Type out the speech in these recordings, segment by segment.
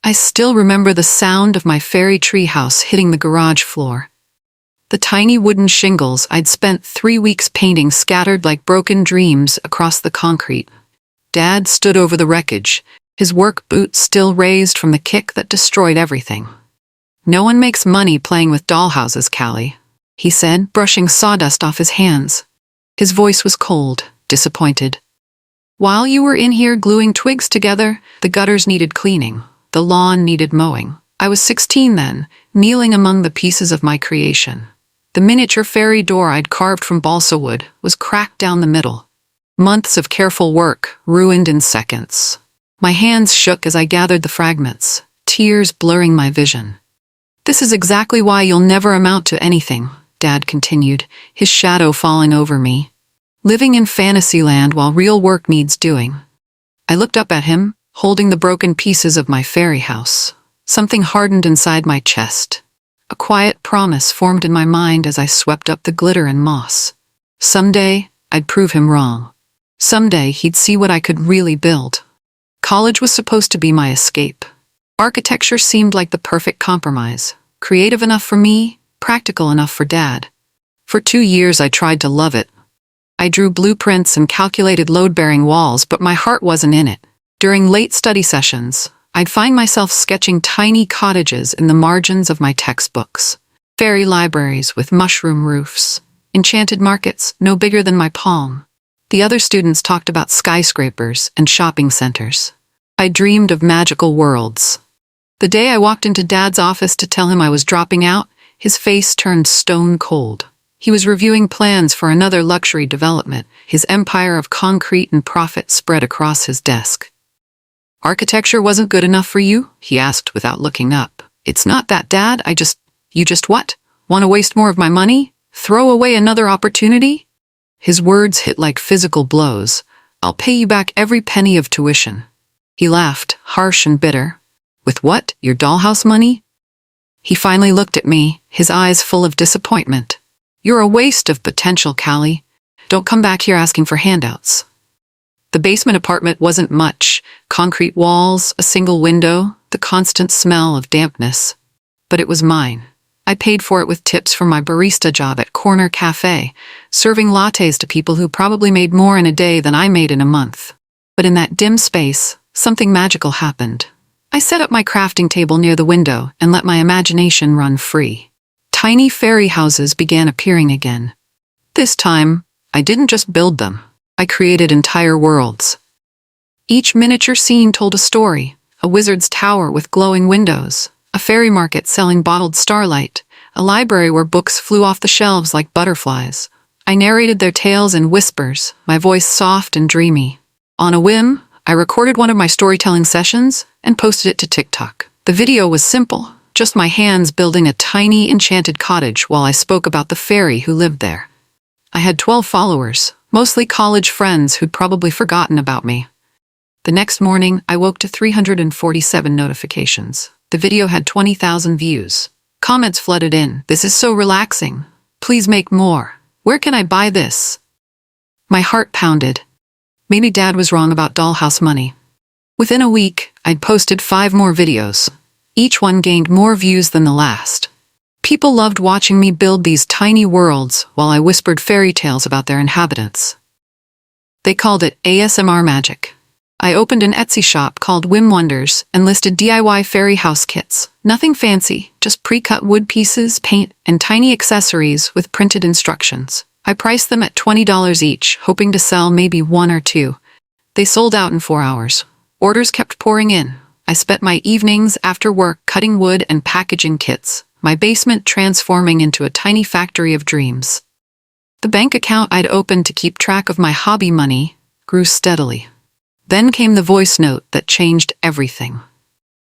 I still remember the sound of my fairy treehouse hitting the garage floor. The tiny wooden shingles I'd spent 3 weeks painting scattered like broken dreams across the concrete. Dad stood over the wreckage, his work boots still raised from the kick that destroyed everything. "No one makes money playing with dollhouses, Callie," he said, brushing sawdust off his hands. His voice was cold, disappointed. "While you were in here gluing twigs together, the gutters needed cleaning, the lawn needed mowing. I was 16 then, kneeling among the pieces of my creation. The miniature fairy door I'd carved from balsa wood was cracked down the middle. Months of careful work, ruined in seconds. My hands shook as I gathered the fragments, tears blurring my vision. "This is exactly why you'll never amount to anything," Dad continued, his shadow falling over me. "Living in fantasyland while real work needs doing." I looked up at him, holding the broken pieces of my fairy house. Something hardened inside my chest. A quiet promise formed in my mind as I swept up the glitter and moss. Someday, I'd prove him wrong. Someday, he'd see what I could really build. College was supposed to be my escape. Architecture seemed like the perfect compromise. Creative enough for me, practical enough for Dad. For 2 years, I tried to love it. I drew blueprints and calculated load-bearing walls, but my heart wasn't in it. During late study sessions, I'd find myself sketching tiny cottages in the margins of my textbooks, fairy libraries with mushroom roofs, enchanted markets no bigger than my palm. The other students talked about skyscrapers and shopping centers. I dreamed of magical worlds. The day I walked into Dad's office to tell him I was dropping out, his face turned stone cold. He was reviewing plans for another luxury development, his empire of concrete and profit spread across his desk. "Architecture wasn't good enough for you?" he asked without looking up. "It's not that, Dad. You just what? Want to waste more of my money? Throw away another opportunity?" His words hit like physical blows. "I'll pay you back every penny of tuition." He laughed, harsh and bitter. "With what? Your dollhouse money?" He finally looked at me, his eyes full of disappointment. "You're a waste of potential, Callie. Don't come back here asking for handouts." The basement apartment wasn't much. Concrete walls, a single window, the constant smell of dampness. But it was mine. I paid for it with tips from my barista job at Corner Cafe, serving lattes to people who probably made more in a day than I made in a month. But in that dim space, something magical happened. I set up my crafting table near the window and let my imagination run free. Tiny fairy houses began appearing again. This time, I didn't just build them. I created entire worlds. Each miniature scene told a story: a wizard's tower with glowing windows, a fairy market selling bottled starlight, a library where books flew off the shelves like butterflies. I narrated their tales in whispers, my voice soft and dreamy. On a whim, I recorded one of my storytelling sessions and posted it to TikTok. The video was simple, just my hands building a tiny enchanted cottage while I spoke about the fairy who lived there. I had 12 followers, mostly college friends who'd probably forgotten about me. The next morning, I woke to 347 notifications. The video had 20,000 views. Comments flooded in. "This is so relaxing. Please make more. Where can I buy this?" My heart pounded. Maybe Dad was wrong about dollhouse money. Within a week, I'd posted 5 more videos. Each one gained more views than the last. People loved watching me build these tiny worlds while I whispered fairy tales about their inhabitants. They called it ASMR magic. I opened an Etsy shop called Whim Wonders and listed DIY fairy house kits. Nothing fancy, just pre-cut wood pieces, paint, and tiny accessories with printed instructions. I priced them at $20 each, hoping to sell maybe 1 or 2. They sold out in 4 hours. Orders kept pouring in. I spent my evenings after work cutting wood and packaging kits, my basement transforming into a tiny factory of dreams. The bank account I'd opened to keep track of my hobby money grew steadily. Then came the voice note that changed everything.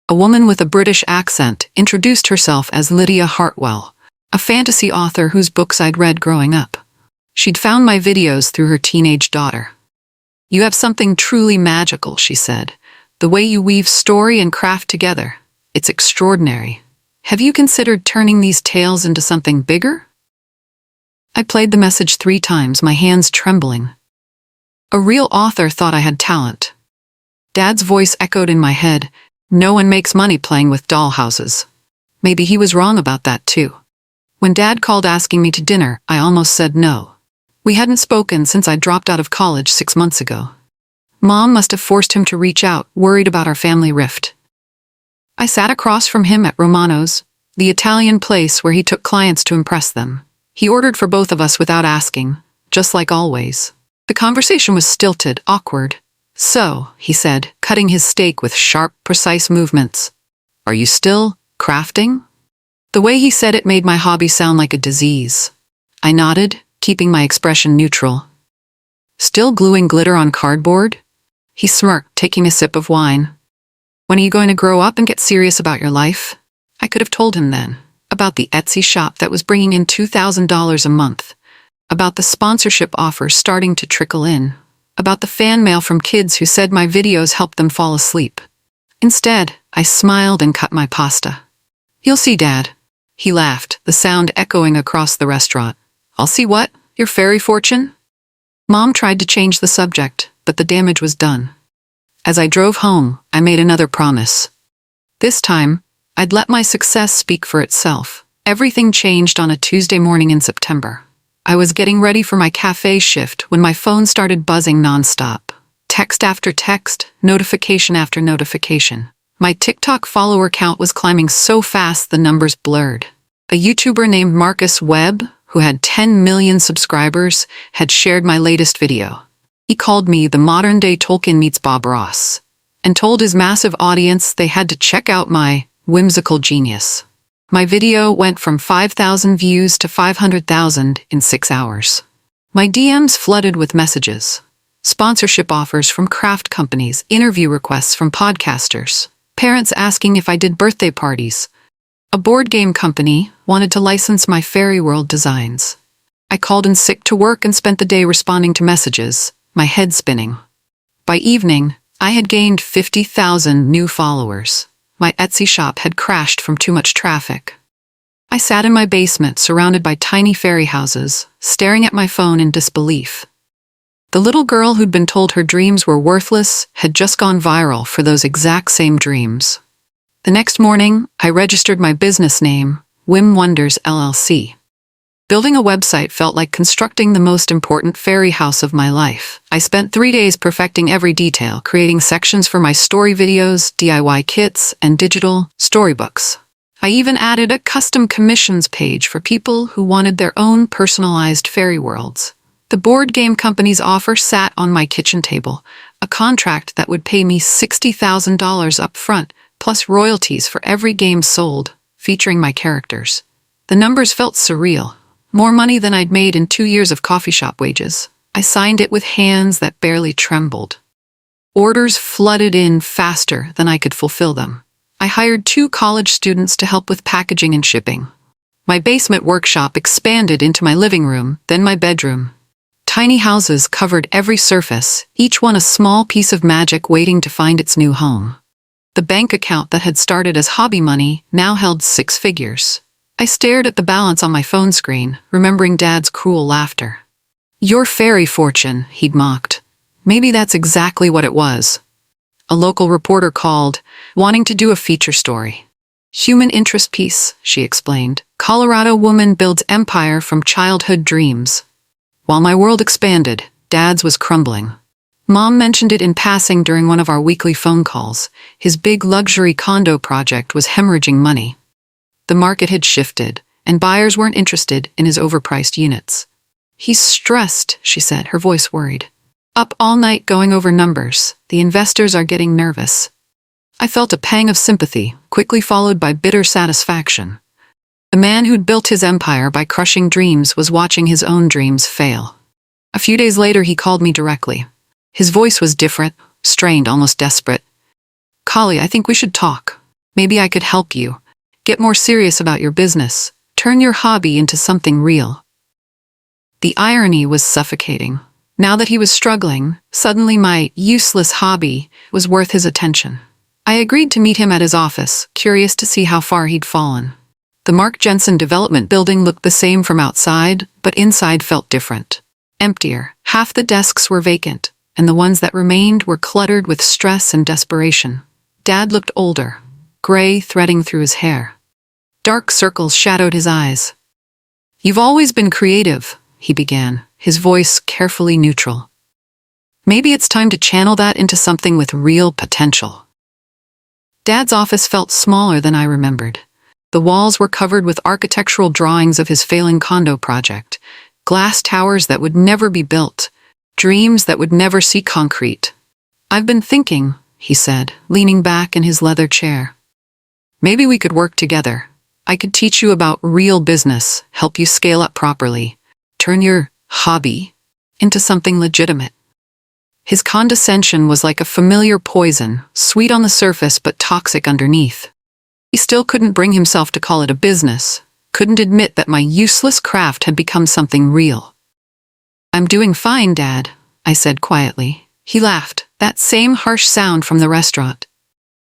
A woman with a British accent introduced herself as Lydia Hartwell, a fantasy author whose books I'd read growing up. She'd found my videos through her teenage daughter. "You have something truly magical," she said. "The way you weave story and craft together. It's extraordinary. Have you considered turning these tales into something bigger?" I played the message 3 times, my hands trembling. A real author thought I had talent. Dad's voice echoed in my head. No one makes money playing with dollhouses. Maybe he was wrong about that too. When Dad called asking me to dinner, I almost said no. We hadn't spoken since I dropped out of college 6 months ago. Mom must have forced him to reach out, worried about our family rift. I sat across from him at Romano's, the Italian place where he took clients to impress them. He ordered for both of us without asking, just like always. The conversation was stilted, awkward. "So," he said, cutting his steak with sharp, precise movements. "Are you still crafting?" The way he said it made my hobby sound like a disease. I nodded, keeping my expression neutral. "Still gluing glitter on cardboard?" He smirked, taking a sip of wine. "When are you going to grow up and get serious about your life?" I could have told him then. About the Etsy shop that was bringing in $2,000 a month. About the sponsorship offers starting to trickle in. About the fan mail from kids who said my videos helped them fall asleep. Instead, I smiled and cut my pasta. "You'll see, Dad." He laughed, the sound echoing across the restaurant. "I'll see what? Your fairy fortune?" Mom tried to change the subject, but the damage was done. As I drove home, I made another promise. This time, I'd let my success speak for itself. Everything changed on a Tuesday morning in September. I was getting ready for my cafe shift when my phone started buzzing nonstop. Text after text, notification after notification. My TikTok follower count was climbing so fast the numbers blurred. A YouTuber named Marcus Webb, who had 10 million subscribers, had shared my latest video. He called me the modern-day Tolkien meets Bob Ross, and told his massive audience they had to check out my whimsical genius. My video went from 5,000 views to 500,000 in 6 hours. My DMs flooded with messages. Sponsorship offers from craft companies, interview requests from podcasters, parents asking if I did birthday parties. A board game company wanted to license my fairy world designs. I called in sick to work and spent the day responding to messages, my head spinning. By evening, I had gained 50,000 new followers. My Etsy shop had crashed from too much traffic. I sat in my basement, surrounded by tiny fairy houses, staring at my phone in disbelief. The little girl who'd been told her dreams were worthless had just gone viral for those exact same dreams. The next morning, I registered my business name, Whim Wonders LLC. Building a website felt like constructing the most important fairy house of my life. I spent 3 days perfecting every detail, creating sections for my story videos, DIY kits, and digital storybooks. I even added a custom commissions page for people who wanted their own personalized fairy worlds. The board game company's offer sat on my kitchen table, a contract that would pay me $60,000 up front, plus royalties for every game sold, featuring my characters. The numbers felt surreal. More money than I'd made in 2 years of coffee shop wages. I signed it with hands that barely trembled. Orders flooded in faster than I could fulfill them. I hired 2 college students to help with packaging and shipping. My basement workshop expanded into my living room, then my bedroom. Tiny houses covered every surface, each one a small piece of magic waiting to find its new home. The bank account that had started as hobby money now held 6 figures. I stared at the balance on my phone screen, remembering Dad's cruel laughter. "Your fairy fortune," he'd mocked. Maybe that's exactly what it was. A local reporter called, wanting to do a feature story. "Human interest piece," she explained. "Colorado woman builds empire from childhood dreams." While my world expanded, Dad's was crumbling. Mom mentioned it in passing during one of our weekly phone calls. His big luxury condo project was hemorrhaging money. The market had shifted, and buyers weren't interested in his overpriced units. "He's stressed," she said, her voice worried. "Up all night going over numbers. The investors are getting nervous." I felt a pang of sympathy, quickly followed by bitter satisfaction. The man who'd built his empire by crushing dreams was watching his own dreams fail. A few days later, he called me directly. His voice was different, strained, almost desperate. "Callie, I think we should talk. Maybe I could help you. Get more serious about your business. Turn your hobby into something real." The irony was suffocating. Now that he was struggling, suddenly my useless hobby was worth his attention. I agreed to meet him at his office, curious to see how far he'd fallen. The Mark Jensen development building looked the same from outside, but inside felt different. Emptier. Half the desks were vacant, and the ones that remained were cluttered with stress and desperation. Dad looked older, gray threading through his hair. Dark circles shadowed his eyes. "You've always been creative," he began, his voice carefully neutral. "Maybe it's time to channel that into something with real potential." Dad's office felt smaller than I remembered. The walls were covered with architectural drawings of his failing condo project, glass towers that would never be built, dreams that would never see concrete. "I've been thinking," he said, leaning back in his leather chair. "Maybe we could work together. I could teach you about real business, help you scale up properly, turn your hobby into something legitimate." His condescension was like a familiar poison, sweet on the surface but toxic underneath. He still couldn't bring himself to call it a business, couldn't admit that my useless craft had become something real. "I'm doing fine, Dad," I said quietly. He laughed, that same harsh sound from the restaurant.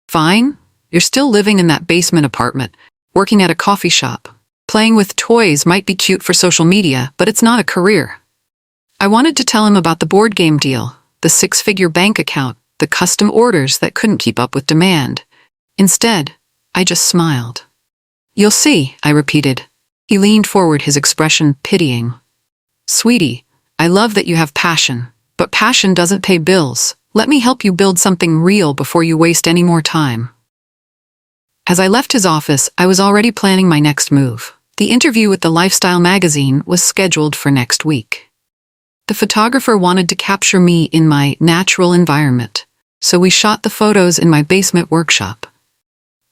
"Fine? You're still living in that basement apartment, working at a coffee shop. Playing with toys might be cute for social media, but it's not a career." I wanted to tell him about the board game deal, the 6-figure bank account, the custom orders that couldn't keep up with demand. Instead, I just smiled. "You'll see," I repeated. He leaned forward, his expression pitying. "Sweetie, I love that you have passion, but passion doesn't pay bills. Let me help you build something real before you waste any more time." As I left his office, I was already planning my next move. The interview with the lifestyle magazine was scheduled for next week. The photographer wanted to capture me in my natural environment, so we shot the photos in my basement workshop.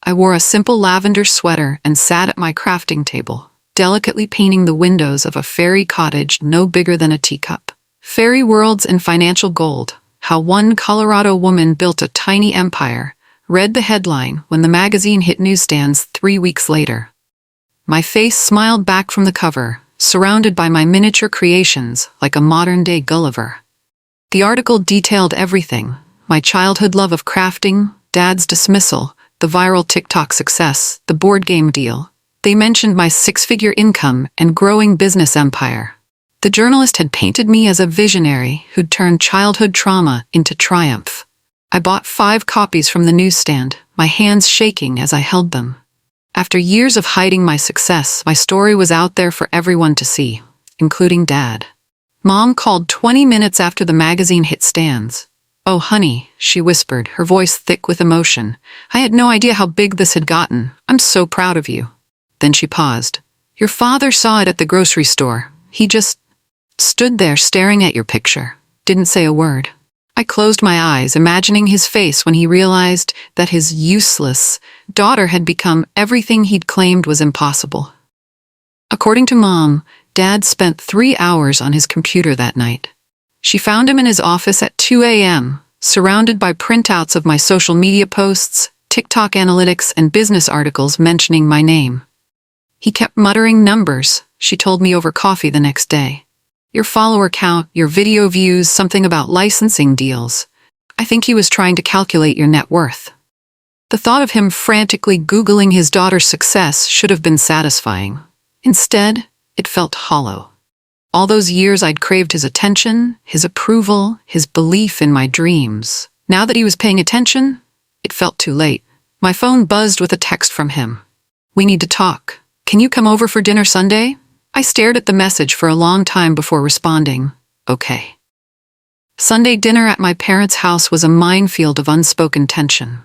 I wore a simple lavender sweater and sat at my crafting table, delicately painting the windows of a fairy cottage no bigger than a teacup. "Fairy worlds in financial gold, how one Colorado woman built a tiny empire," read the headline when the magazine hit newsstands 3 weeks later. My face smiled back from the cover, surrounded by my miniature creations like a modern-day Gulliver. The article detailed everything: my childhood love of crafting, Dad's dismissal, the viral TikTok success, the board game deal. They mentioned my 6-figure income and growing business empire. The journalist had painted me as a visionary who'd turned childhood trauma into triumph. I bought 5 copies from the newsstand, my hands shaking as I held them. After years of hiding my success, my story was out there for everyone to see, including Dad. Mom called 20 minutes after the magazine hit stands. "Oh, honey," she whispered, her voice thick with emotion. "I had no idea how big this had gotten. I'm so proud of you." Then she paused. "Your father saw it at the grocery store. He just stood there staring at your picture. Didn't say a word." I closed my eyes, imagining his face when he realized that his useless daughter had become everything he'd claimed was impossible. According to Mom, Dad spent 3 hours on his computer that night. She found him in his office at 2 a.m., surrounded by printouts of my social media posts, TikTok analytics, and business articles mentioning my name. He kept muttering numbers, she told me over coffee the next day. "Your follower count, your video views, something about licensing deals. I think he was trying to calculate your net worth." The thought of him frantically Googling his daughter's success should have been satisfying. Instead, it felt hollow. All those years I'd craved his attention, his approval, his belief in my dreams. Now that he was paying attention, it felt too late. My phone buzzed with a text from him. "We need to talk. Can you come over for dinner Sunday?" I stared at the message for a long time before responding, "Okay." Sunday dinner at my parents' house was a minefield of unspoken tension.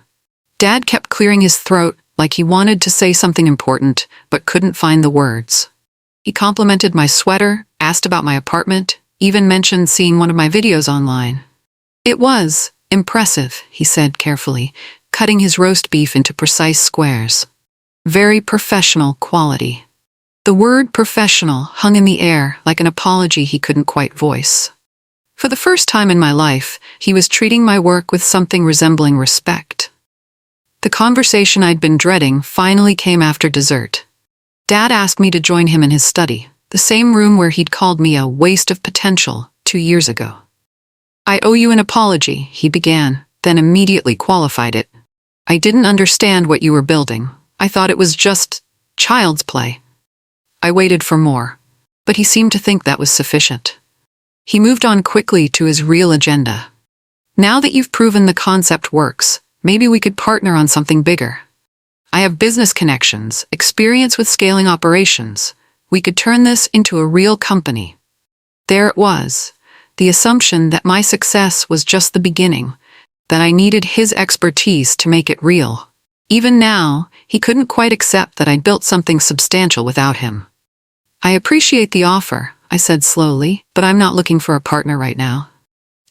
Dad kept clearing his throat like he wanted to say something important, but couldn't find the words. He complimented my sweater, asked about my apartment, even mentioned seeing one of my videos online. "It was impressive," he said carefully, cutting his roast beef into precise squares. "Very professional quality." The word professional hung in the air like an apology he couldn't quite voice. For the first time in my life, he was treating my work with something resembling respect. The conversation I'd been dreading finally came after dessert. Dad asked me to join him in his study, the same room where he'd called me a waste of potential 2 years ago. "I owe you an apology," he began, then immediately qualified it. "I didn't understand what you were building. I thought it was just child's play." I waited for more, but he seemed to think that was sufficient. He moved on quickly to his real agenda. "Now that you've proven the concept works, Maybe we could partner on something bigger. I have business connections, experience with scaling operations. We could turn this into a real company. There it was, the assumption that my success was just the beginning, that I needed his expertise to make it real. Even now, he couldn't quite accept that I'd built something substantial without him. I appreciate the offer, I said slowly, but I'm not looking for a partner right now.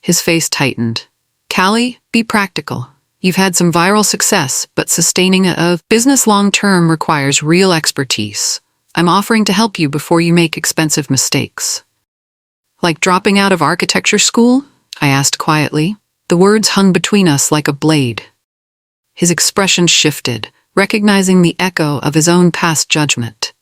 His face tightened. Callie, be practical. You've had some viral success, but sustaining a business long-term requires real expertise. I'm offering to help you before you make expensive mistakes. Like dropping out of architecture school? I asked quietly. The words hung between us like a blade. His expression shifted, recognizing the echo of his own past judgment.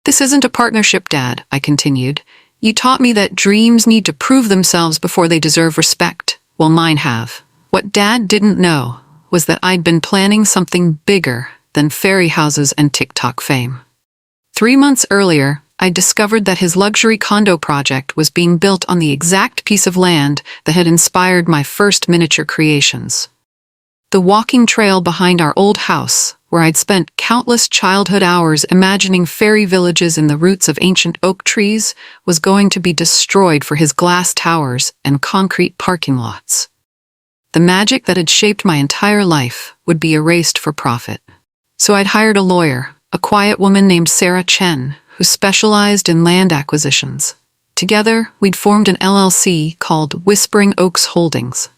This isn't a partnership, Dad, I continued. You taught me that dreams need to prove themselves before they deserve respect. Well, mine have. What Dad didn't know was that I'd been planning something bigger than fairy houses and TikTok fame. 3 months earlier, I discovered that his luxury condo project was being built on the exact piece of land that had inspired my first miniature creations. The walking trail behind our old house, where I'd spent countless childhood hours imagining fairy villages in the roots of ancient oak trees, was going to be destroyed for his glass towers and concrete parking lots. The magic that had shaped my entire life would be erased for profit. So I'd hired a lawyer, a quiet woman named Sarah Chen, who specialized in land acquisitions. Together, we'd formed an LLC called Whispering Oaks Holdings.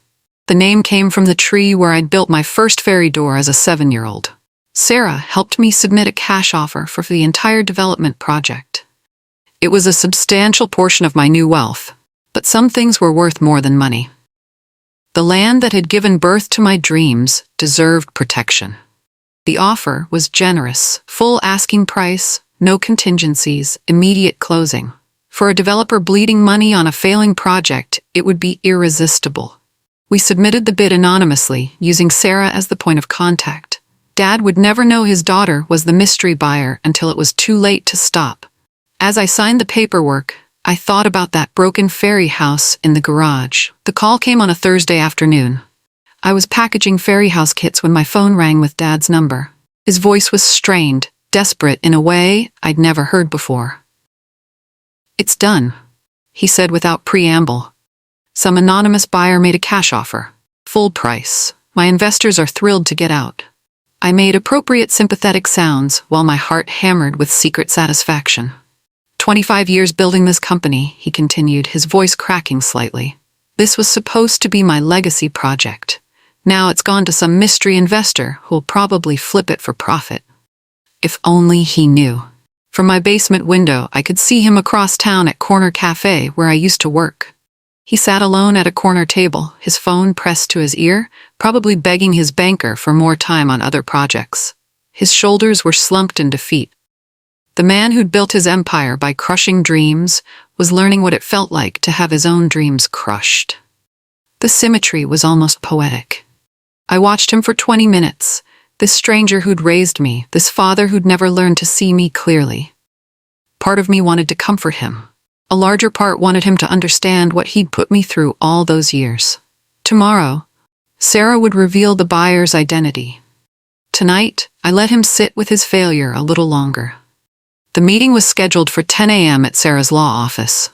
The name came from the tree where I'd built my first fairy door as a 7-year-old. Sarah helped me submit a cash offer for the entire development project. It was a substantial portion of my new wealth, but some things were worth more than money. The land that had given birth to my dreams deserved protection. The offer was generous, full asking price, no contingencies, immediate closing. For a developer bleeding money on a failing project, it would be irresistible. We submitted the bid anonymously, using Sarah as the point of contact. Dad would never know his daughter was the mystery buyer until it was too late to stop. As I signed the paperwork, I thought about that broken fairy house in the garage. The call came on a Thursday afternoon. I was packaging fairy house kits when my phone rang with Dad's number. His voice was strained, desperate in a way I'd never heard before. It's done, he said without preamble. Some anonymous buyer made a cash offer. Full price. My investors are thrilled to get out. I made appropriate sympathetic sounds while my heart hammered with secret satisfaction. 25 years building this company, he continued, his voice cracking slightly. This was supposed to be my legacy project. Now it's gone to some mystery investor who'll probably flip it for profit. If only he knew. From my basement window, I could see him across town at Corner Cafe where I used to work. He sat alone at a corner table, his phone pressed to his ear, probably begging his banker for more time on other projects. His shoulders were slumped in defeat. The man who'd built his empire by crushing dreams was learning what it felt like to have his own dreams crushed. The symmetry was almost poetic. I watched him for 20 minutes, this stranger who'd raised me, this father who'd never learned to see me clearly. Part of me wanted to comfort him. A larger part wanted him to understand what he'd put me through all those years. Tomorrow, Sarah would reveal the buyer's identity. Tonight, I let him sit with his failure a little longer. The meeting was scheduled for 10 a.m. at Sarah's law office.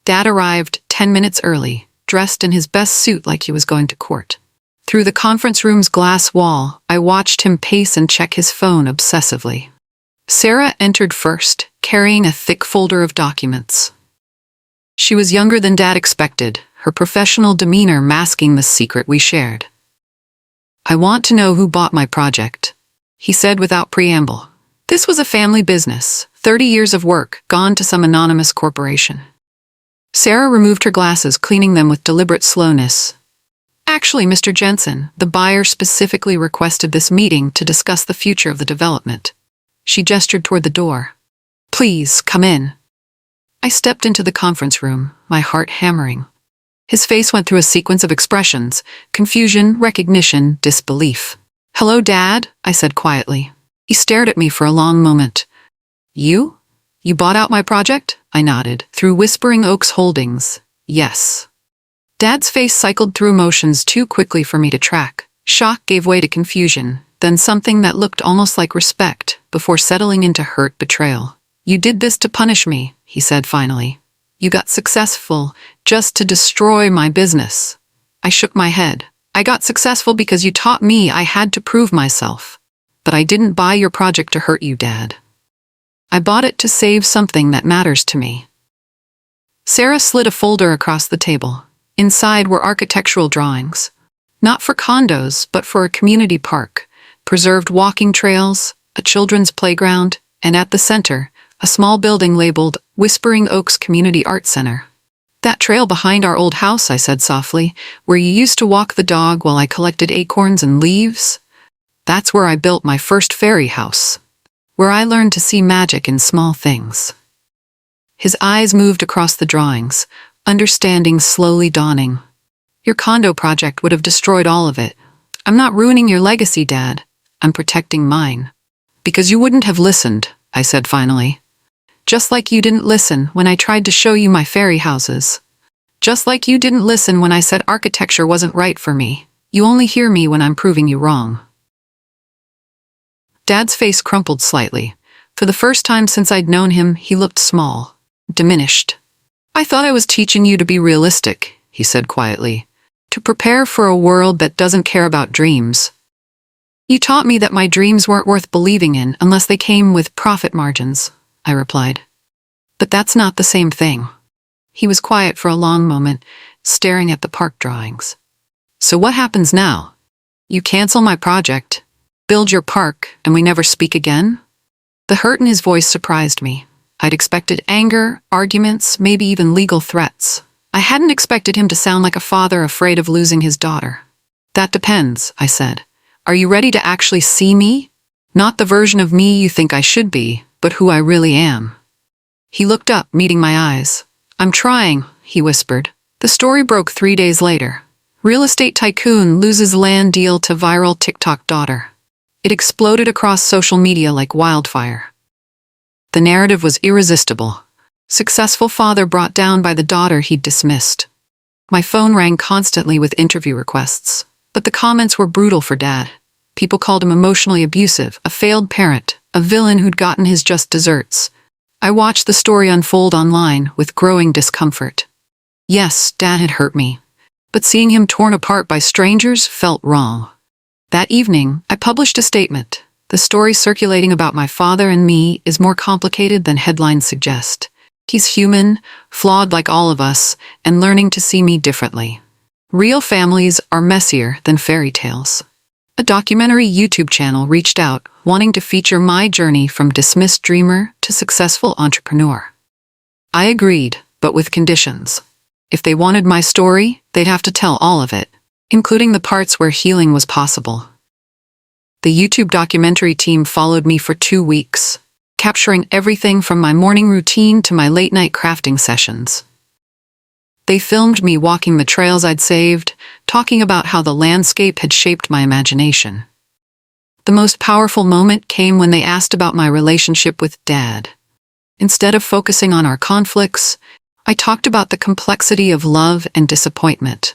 Dad arrived 10 minutes early, dressed in his best suit like he was going to court. Through the conference room's glass wall, I watched him pace and check his phone obsessively. Sarah entered first, carrying a thick folder of documents. She was younger than Dad expected, her professional demeanor masking the secret we shared. I want to know who bought my project, he said without preamble. This was a family business, 30 years of work, gone to some anonymous corporation. Sarah removed her glasses, cleaning them with deliberate slowness. Actually, Mr. Jensen, the buyer specifically requested this meeting to discuss the future of the development. She gestured toward the door. Please, come in. I stepped into the conference room, my heart hammering. His face went through a sequence of expressions: confusion, recognition, disbelief. Hello, Dad, I said quietly. He stared at me for a long moment. You? You bought out my project? I nodded. Through Whispering Oaks Holdings. Yes. Dad's face cycled through emotions too quickly for me to track. Shock gave way to confusion, then something that looked almost like respect, before settling into hurt betrayal. "You did this to punish me," he said finally. "You got successful just to destroy my business." I shook my head. "I got successful because you taught me I had to prove myself. But I didn't buy your project to hurt you, Dad. I bought it to save something that matters to me." Sarah slid a folder across the table. Inside were architectural drawings. Not for condos, but for a community park, preserved walking trails, a children's playground, and at the center, a small building labeled Whispering Oaks Community Art Center. "That trail behind our old house," I said softly, "where you used to walk the dog while I collected acorns and leaves? That's where I built my first fairy house, where I learned to see magic in small things." His eyes moved across the drawings, understanding slowly dawning. "Your condo project would have destroyed all of it. I'm not ruining your legacy, Dad. I'm protecting mine." "Because you wouldn't have listened," I said finally. "Just like you didn't listen when I tried to show you my fairy houses. Just like you didn't listen when I said architecture wasn't right for me. You only hear me when I'm proving you wrong." Dad's face crumpled slightly. For the first time since I'd known him, he looked small, diminished. "I thought I was teaching you to be realistic," he said quietly. "To prepare for a world that doesn't care about dreams. You taught me that my dreams weren't worth believing in unless they came with profit margins," I replied. "But that's not the same thing." He was quiet for a long moment, staring at the park drawings. "So what happens now? You cancel my project, build your park, and we never speak again?" The hurt in his voice surprised me. I'd expected anger, arguments, maybe even legal threats. I hadn't expected him to sound like a father afraid of losing his daughter. "That depends," I said. "Are you ready to actually see me? Not the version of me you think I should be, but who I really am." He looked up, meeting my eyes. "I'm trying," he whispered. The story broke 3 days later. Real estate tycoon loses land deal to viral TikTok daughter. It exploded across social media like wildfire. The narrative was irresistible. Successful father brought down by the daughter he'd dismissed. My phone rang constantly with interview requests, but the comments were brutal for Dad. People called him emotionally abusive, a failed parent, a villain who'd gotten his just desserts. I watched the story unfold online with growing discomfort. Yes, Dad had hurt me, but seeing him torn apart by strangers felt wrong. That evening, I published a statement. "The story circulating about my father and me is more complicated than headlines suggest. He's human, flawed like all of us, and learning to see me differently. Real families are messier than fairy tales." A documentary YouTube channel reached out, wanting to feature my journey from dismissed dreamer to successful entrepreneur. I agreed, but with conditions. If they wanted my story, they'd have to tell all of it, including the parts where healing was possible. The YouTube documentary team followed me for 2 weeks, capturing everything from my morning routine to my late-night crafting sessions. They filmed me walking the trails I'd saved, talking about how the landscape had shaped my imagination. The most powerful moment came when they asked about my relationship with Dad. Instead of focusing on our conflicts, I talked about the complexity of love and disappointment.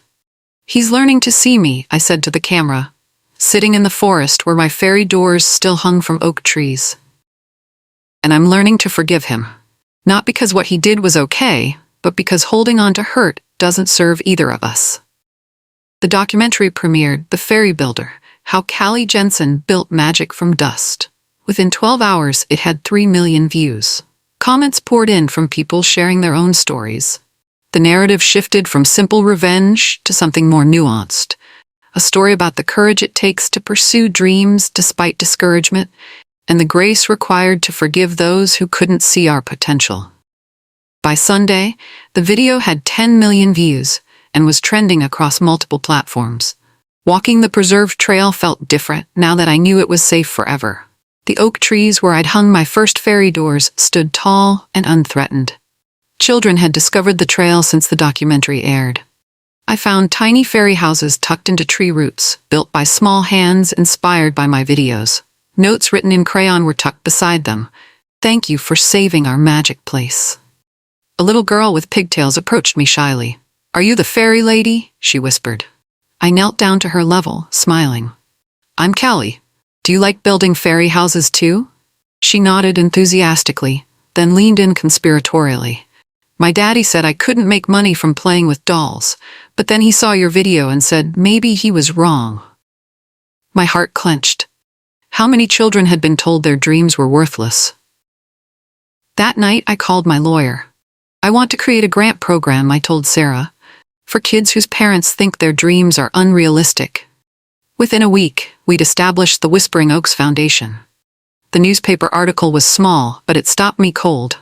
"He's learning to see me," I said to the camera, sitting in the forest where my fairy doors still hung from oak trees. "And I'm learning to forgive him. Not because what he did was okay, but because holding on to hurt doesn't serve either of us." The documentary premiered The Fairy Builder, How Callie Jensen Built Magic from Dust. Within 12 hours, it had 3 million views. Comments poured in from people sharing their own stories. The narrative shifted from simple revenge to something more nuanced. A story about the courage it takes to pursue dreams despite discouragement, and the grace required to forgive those who couldn't see our potential. By Sunday, the video had 10 million views and was trending across multiple platforms. Walking the preserved trail felt different now that I knew it was safe forever. The oak trees where I'd hung my first fairy doors stood tall and unthreatened. Children had discovered the trail since the documentary aired. I found tiny fairy houses tucked into tree roots, built by small hands inspired by my videos. Notes written in crayon were tucked beside them. "Thank you for saving our magic place." A little girl with pigtails approached me shyly. "Are you the fairy lady?" she whispered. I knelt down to her level, smiling. I'm Callie. Do you like building fairy houses too? She nodded enthusiastically, then leaned in conspiratorially. My daddy said I couldn't make money from playing with dolls, but then he saw your video and said maybe he was wrong. My heart clenched. How many children had been told their dreams were worthless? That night, I called my lawyer. I want to create a grant program, I told Sarah, for kids whose parents think their dreams are unrealistic. Within a week, we'd established the Whispering Oaks Foundation. The newspaper article was small, but it stopped me cold.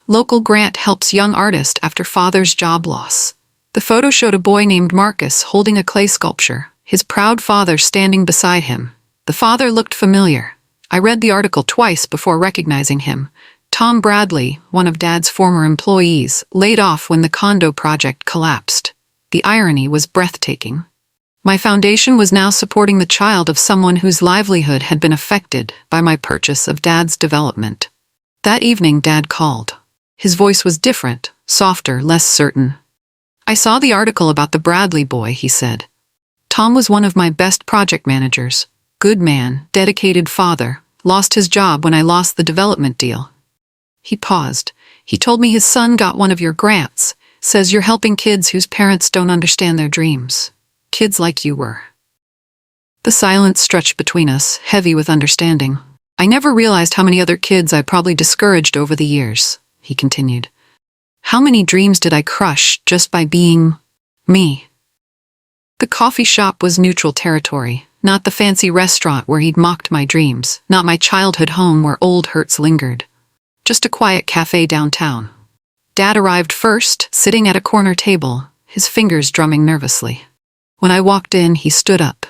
Local grant helps young artist after father's job loss. The photo showed a boy named Marcus holding a clay sculpture, his proud father standing beside him. The father looked familiar. I read the article twice before recognizing him. Tom Bradley, one of Dad's former employees, laid off when the condo project collapsed. The irony was breathtaking. My foundation was now supporting the child of someone whose livelihood had been affected by my purchase of Dad's development. That evening, Dad called. His voice was different, softer, less certain. I saw the article about the Bradley boy, he said. Tom was one of my best project managers. Good man, dedicated father, lost his job when I lost the development deal. He paused. He told me his son got one of your grants, says you're helping kids whose parents don't understand their dreams. Kids like you were. The silence stretched between us, heavy with understanding. I never realized how many other kids I probably discouraged over the years, he continued. How many dreams did I crush just by being me? The coffee shop was neutral territory, not the fancy restaurant where he'd mocked my dreams, not my childhood home where old hurts lingered. Just a quiet cafe downtown. Dad arrived first, sitting at a corner table, his fingers drumming nervously. When I walked in, he stood up.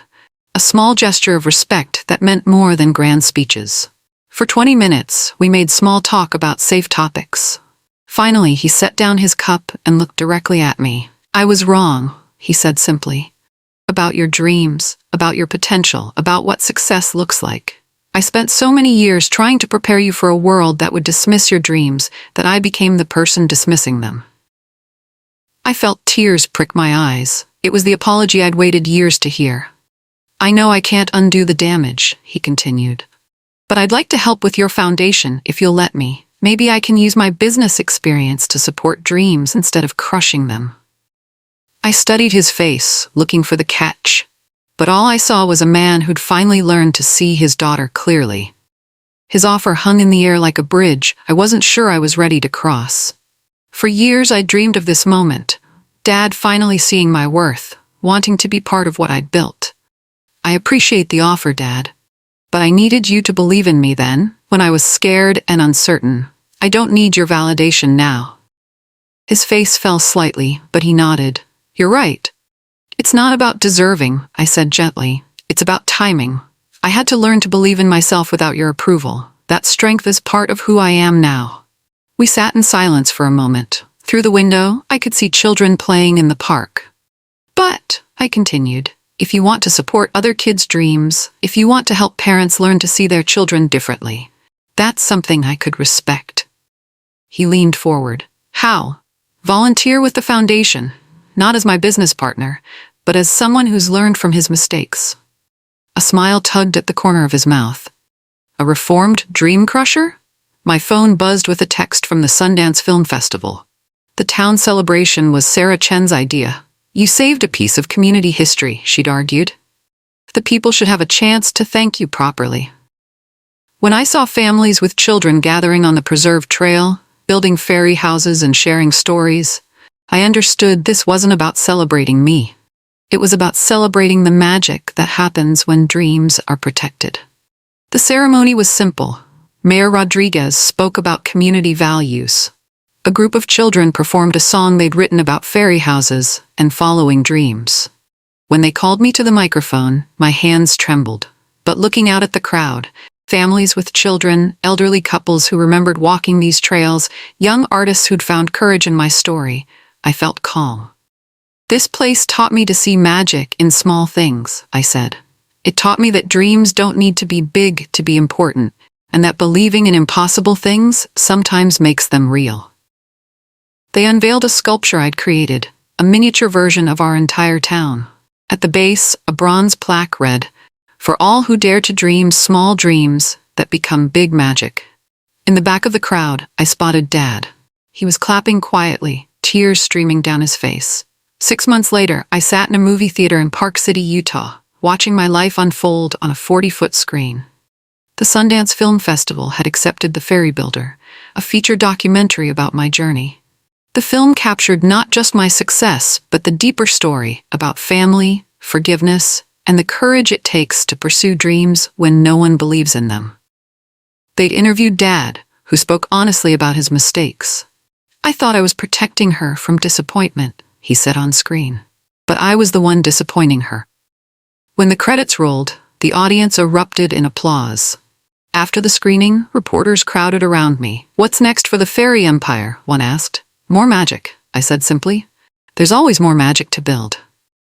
A small gesture of respect that meant more than grand speeches. For 20 minutes, we made small talk about safe topics. Finally, he set down his cup and looked directly at me. I was wrong, he said simply. About your dreams, about your potential, about what success looks like. I spent so many years trying to prepare you for a world that would dismiss your dreams that I became the person dismissing them. I felt tears prick my eyes. It was the apology I'd waited years to hear. I know I can't undo the damage, he continued. But I'd like to help with your foundation if you'll let me. Maybe I can use my business experience to support dreams instead of crushing them. I studied his face, looking for the catch. But all I saw was a man who'd finally learned to see his daughter clearly. His offer hung in the air like a bridge I wasn't sure I was ready to cross. For years I dreamed of this moment, Dad finally seeing my worth, wanting to be part of what I'd built. I appreciate the offer, Dad. But I needed you to believe in me then, when I was scared and uncertain. I don't need your validation now. His face fell slightly, but he nodded. You're right. It's not about deserving, I said gently. It's about timing. I had to learn to believe in myself without your approval. That strength is part of who I am now. We sat in silence for a moment. Through the window, I could see children playing in the park. But, I continued, if you want to support other kids' dreams, if you want to help parents learn to see their children differently, that's something I could respect. He leaned forward. How? Volunteer with the foundation, not as my business partner, but as someone who's learned from his mistakes. A smile tugged at the corner of his mouth. A reformed dream crusher? My phone buzzed with a text from the Sundance Film Festival. The town celebration was Sarah Chen's idea. You saved a piece of community history, she'd argued. The people should have a chance to thank you properly. When I saw families with children gathering on the preserved trail, building fairy houses and sharing stories, I understood this wasn't about celebrating me. It was about celebrating the magic that happens when dreams are protected. The ceremony was simple. Mayor Rodriguez spoke about community values. A group of children performed a song they'd written about fairy houses and following dreams. When they called me to the microphone, my hands trembled. But looking out at the crowd, families with children, elderly couples who remembered walking these trails, young artists who'd found courage in my story, I felt calm. This place taught me to see magic in small things, I said. It taught me that dreams don't need to be big to be important, and that believing in impossible things sometimes makes them real. They unveiled a sculpture I'd created, a miniature version of our entire town. At the base, a bronze plaque read, "For all who dare to dream small dreams that become big magic." In the back of the crowd, I spotted Dad. He was clapping quietly, tears streaming down his face. 6 months later, I sat in a movie theater in Park City, Utah, watching my life unfold on a 40-foot screen. The Sundance Film Festival had accepted The Ferry Builder, a feature documentary about my journey. The film captured not just my success, but the deeper story about family, forgiveness, and the courage it takes to pursue dreams when no one believes in them. They'd interviewed Dad, who spoke honestly about his mistakes. "I thought I was protecting her from disappointment," he said on screen. "But I was the one disappointing her." When the credits rolled, the audience erupted in applause. After the screening, reporters crowded around me. "What's next for the fairy empire?" one asked. "More magic," I said simply. "There's always more magic to build."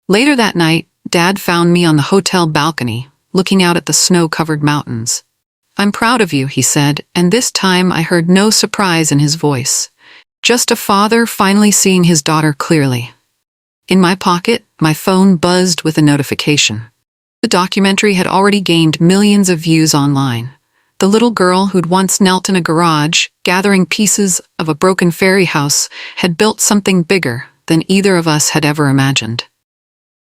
Later that night, Dad found me on the hotel balcony, looking out at the snow-covered mountains. "I'm proud of you," he said, and this time I heard no surprise in his voice. Just a father finally seeing his daughter clearly. In my pocket, my phone buzzed with a notification. The documentary had already gained millions of views online. The little girl who'd once knelt in a garage, gathering pieces of a broken fairy house, had built something bigger than either of us had ever imagined.